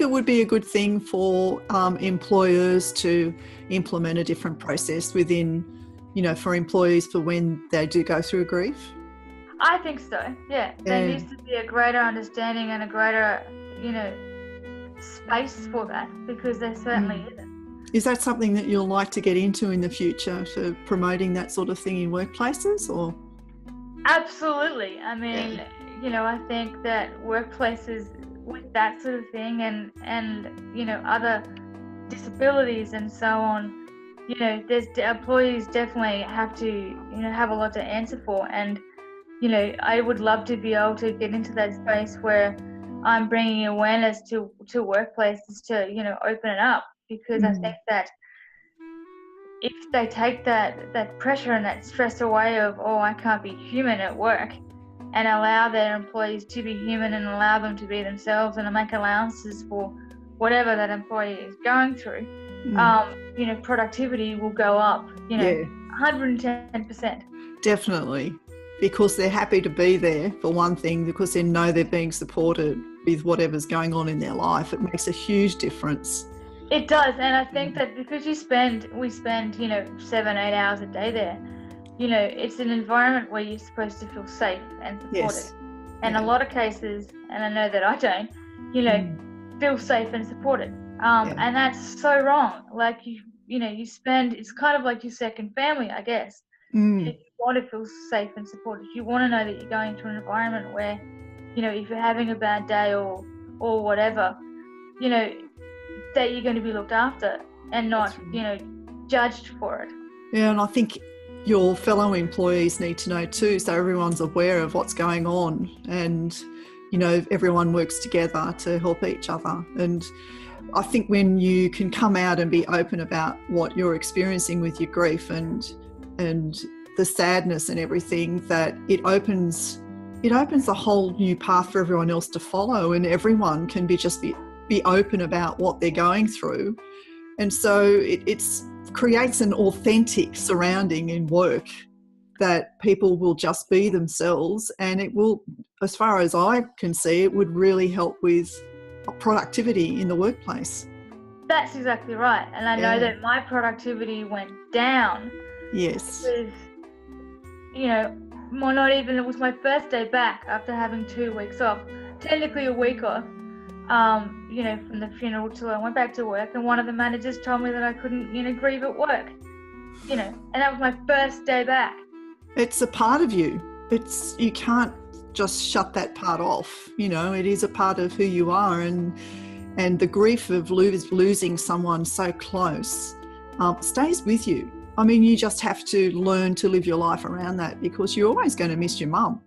it would be a good thing for employers to implement a different process within, for employees for when they do go through grief? I think so, yeah. There needs to be a greater understanding and a greater, space for that, because there certainly isn't. Is that something that you'll like to get into in the future, for promoting that sort of thing in workplaces, or? Absolutely. I mean, I think that workplaces with that sort of thing and other disabilities and so on, there's employees definitely have to, have a lot to answer for. And, I would love to be able to get into that space where I'm bringing awareness to workplaces to, open it up, because I think that if they take that pressure and that stress away of, oh, I can't be human at work, and allow their employees to be human and allow them to be themselves and make allowances for whatever that employee is going through, productivity will go up, 110%. Definitely. Because they're happy to be there, for one thing, because they know they're being supported with whatever's going on in their life. It makes a huge difference. It does, and I think that because we spend 7-8 hours a day there, it's an environment where you're supposed to feel safe and supported. Yes. And a lot of cases, and I know that I don't, feel safe and supported. And that's so wrong. Like you spend, it's kind of like your second family, I guess. If you want to feel safe and supported, you want to know that you're going to an environment where, if you're having a bad day or whatever, that you're going to be looked after and not, judged for it. Yeah, and I think your fellow employees need to know too, so everyone's aware of what's going on, and, everyone works together to help each other. And I think when you can come out and be open about what you're experiencing with your grief and the sadness and everything, that it opens a whole new path for everyone else to follow, and everyone can be open about what they're going through. And so it creates an authentic surrounding in work, that people will just be themselves, and it will, as far as I can see, it would really help with productivity in the workplace. That's exactly right. And I know that my productivity went down. Yes. With, it was my first day back after having 2 weeks off, technically a week off, from the funeral till I went back to work, and one of the managers told me that I couldn't, grieve at work, and that was my first day back. It's a part of you. You can't just shut that part off, it is a part of who you are, and the grief of losing someone so close stays with you. I mean, you just have to learn to live your life around that, because you're always going to miss your mum.